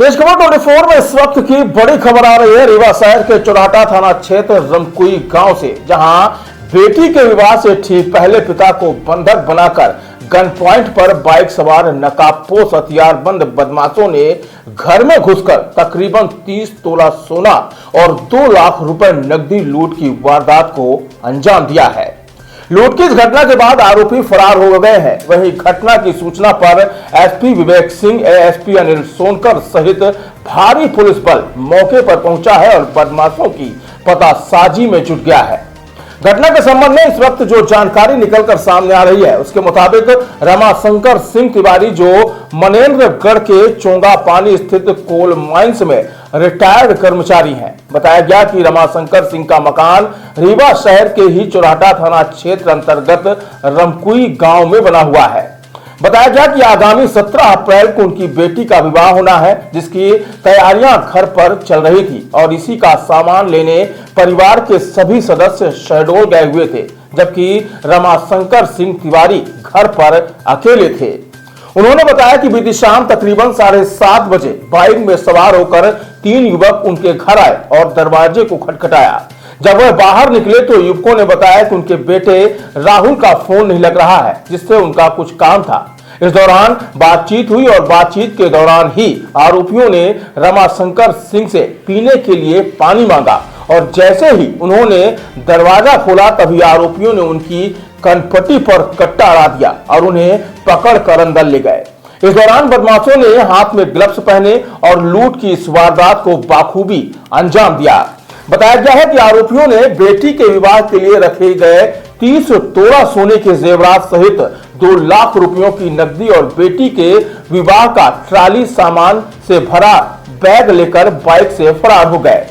देश खबर 24 में इस वक्त की बड़ी खबर आ रही है रीवा शहर के चौराटा थाना क्षेत्र रमकुई गांव से, जहां बेटी के विवाह से ठीक पहले पिता को बंधक बनाकर गन पॉइंट पर बाइक सवार नकाबपोश हथियारबंद बदमाशों ने घर में घुसकर तकरीबन 30 तोला सोना और 2 लाख रुपए नकदी लूट की वारदात को अंजाम दिया है। लूट की इस घटना के बाद आरोपी फरार हो गए हैं। वहीं घटना की सूचना पर एसपी विवेक सिंह, एएसपी अनिल सोनकर सहित भारी पुलिस बल मौके पर पहुंचा है और बदमाशों की पतासाजी में जुट गया है। घटना के संबंध में इस वक्त जो जानकारी निकलकर सामने आ रही है, उसके मुताबिक रमाशंकर सिंह तिवारी, जो मनेन्द्रगढ़ के चोंगा पानी स्थित कोल माइंस में रिटायर्ड कर्मचारी हैं। बताया गया कि रमाशंकर सिंह का मकान रीवा शहर के ही चौराटा थाना क्षेत्र अंतर्गत रमकुई गांव में बना हुआ है। बताया गया कि आगामी 17 अप्रैल को उनकी बेटी का विवाह होना है, जिसकी तैयारियां घर पर चल रही थी और इसी का सामान लेने परिवार के सभी सदस्य शहडोल गए हुए थे, जबकि रमाशंकर सिंह तिवारी घर पर अकेले थे। उन्होंने बताया कि बीती शाम तकरीबन 7:30 बजे बाइक में सवार होकर 3 युवक उनके घर आए और दरवाजे को खटखटाया। जब वह बाहर निकले तो युवकों ने बताया कि उनके बेटे राहुल का फोन नहीं लग रहा है, जिससे उनका कुछ काम था। इस दौरान बातचीत हुई और बातचीत के दौरान ही आरोपियों ने रमाशंकर सिंह से पीने के लिए पानी मांगा और जैसे ही उन्होंने दरवाजा खोला तभी आरोपियों ने उनकी कनपट्टी पर कट्टा अड़ा दिया और उन्हें पकड़कर अंदर ले गए। इस दौरान बदमाशों ने हाथ में ग्लव्स पहने और लूट की इस वारदात को बाखूबी अंजाम दिया। बताया गया है कि आरोपियों ने बेटी के विवाह के लिए रखे गए 30 तोला सोने के जेवरात सहित 2 लाख रुपयों की नकदी और बेटी के विवाह का ट्राली सामान से भरा बैग लेकर बाइक से फरार हो गए।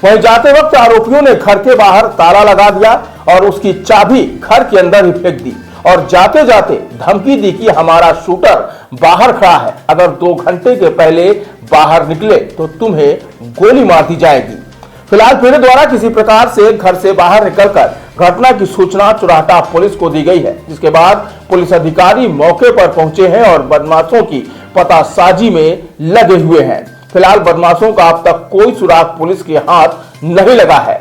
वहीं जाते वक्त आरोपियों ने घर के बाहर ताला लगा दिया और उसकी चाबी घर के अंदर ही फेंक दी और जाते जाते धमकी दी कि हमारा शूटर बाहर खड़ा है, अगर 2 घंटे के पहले बाहर निकले तो तुम्हें गोली मार दी जाएगी। फिलहाल पीड़ित द्वारा किसी प्रकार से घर से बाहर निकलकर घटना की सूचना चौराटा पुलिस को दी गई है, जिसके बाद पुलिस अधिकारी मौके पर पहुंचे हैं और बदमाशों की पतासाजी में लगे हुए हैं। फिलहाल बदमाशों का अब तक कोई सुराग पुलिस के हाथ नहीं लगा है।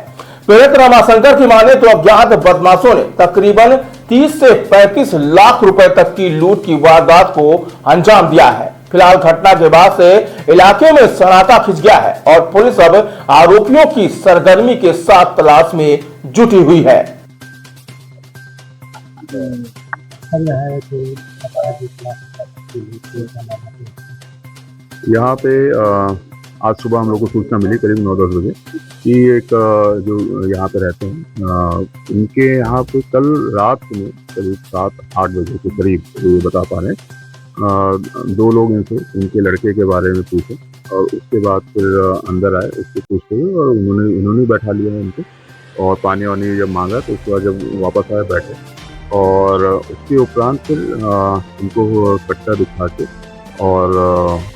पीड़ित रमाशंकर की माने तो अज्ञात बदमाशों ने तकरीबन 30 से 35 लाख रुपए तक की लूट की वारदात को अंजाम दिया है। फिलहाल घटना के बाद से इलाके में सन्नाटा खिंच गया है और पुलिस अब आरोपियों की सरगर्मी के साथ तलाश में जुटी हुई है। यहाँ पे आज सुबह हम लोग को सूचना मिली करीब 9-10 बजे कि एक जो यहाँ पे रहते हैं इनके यहाँ पे कल रात में करीब 7-8 बजे के करीब ये बता पा रहे हैं 2 लोग इनसे इनके लड़के के बारे में पूछे और उसके बाद फिर अंदर आए, उससे पूछते हुए और इन्होंने बैठा लिया उनको और पानी वानी जब मांगा तो उसके बाद जब वापस आए बैठे और उसके उपरांत फिर इनको कट्टा दिखा के और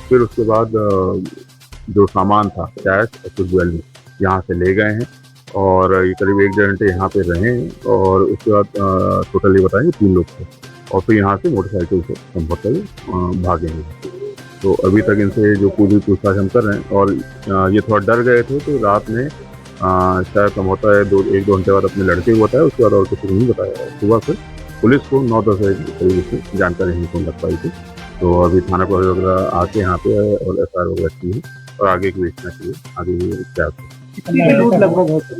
फिर उसके बाद जो सामान था कैश और कुछ ज्वेलरी यहाँ से ले गए हैं और ये करीब 1-1.5 घंटे यहाँ पे रहे हैं और उसके बाद टोटली बताएंगे 3 लोग थे और फिर यहाँ से मोटरसाइकिल से संभवतः भागेंगे। तो अभी तक इनसे जो पूरी पूछताछ हम कर रहे हैं और ये थोड़ा डर गए थे तो रात में शायद संभवतः 1-2 घंटे बाद अपने लड़के को बताया, उसके बाद और कुछ नहीं बताया। सुबह फिर पुलिस को 9-10 बजे के करीब से जानकारी नहीं लग पाई थी, तो अभी थाना पर वगैरह आके यहाँ पे और एफआईआर वगैरह की है और आगे की वेचना चाहिए आगे क्या लगभग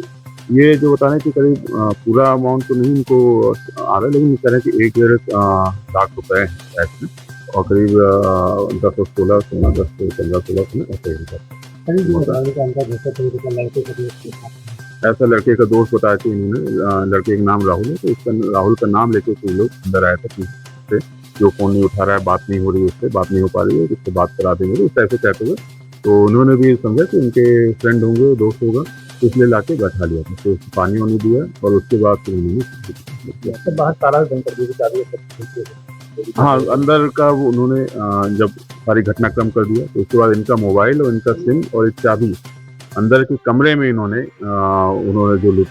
ये जो बता रहे हैं कि करीब पूरा अमाउंट तो नहीं इनको आ रहा है, लेकिन कह रहे हैं कि 1-1.5 लाख रुपए है में और करीब 10 और 16 सोना 10 से 15-16 सोना ऐसा लड़के का दोस्त बताया कि इन्होंने लड़के का नाम राहुल है, तो उसका राहुल का नाम लेके कोई लोग अंदर आया था जो फोन नहीं उठा रहा है, बात नहीं हो रही है, उससे बात नहीं हो पा रही है, उससे बात करा देंगे उस ऐसे कहते हुए तो उन्होंने भी समझा कि उनके फ्रेंड होंगे, दोस्त होगा, इसलिए लाके बैठा लिया था। तो पानी वानी दिया और उसके बाद फिर उन्होंने बाहर ताला बंद कर दिया। हाँ, अंदर का वो उन्होंने जब सारी घटनाक्रम कर दिया तो उसके बाद इनका मोबाइल और इनका सिम और एक चाबी अंदर के कमरे में उन्होंने जो लूट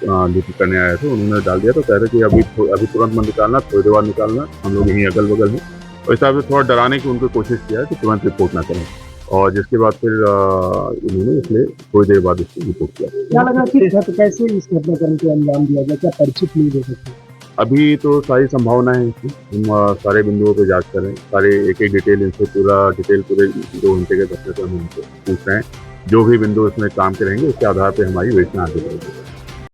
करने आए थे उन्होंने डाल दिया। तो कह रहे कि अभी तुरंत मत निकालना, थोड़ी देर बाद निकालना, हम लोग यहीं अगल बगल में, और इस हिसाब से थोड़ा डराने की उनको कोशिश किया है कि तुरंत रिपोर्ट ना करें। और जिसके बाद फिर इन्होंने इसमें थोड़ी देर बाद इसको रिपोर्ट किया। क्या लगा कि कैसे इस घटनाक्रम को अंजाम दिया गया, क्या परिचित नहीं दे सकते? अभी तो सारी संभावनाएं हैं इसमें। हम सारे बिंदुओं पे जांच कर रहे हैं, सारे एक एक डिटेल इनसे पूरे 2 घंटे के दफ्तर से हम इनसे पूछ रहे हैं। जो भी बिंदु इसमें काम के रहेंगे उसके आधार पे हमारी विवेचना आगे बढ़ेगी।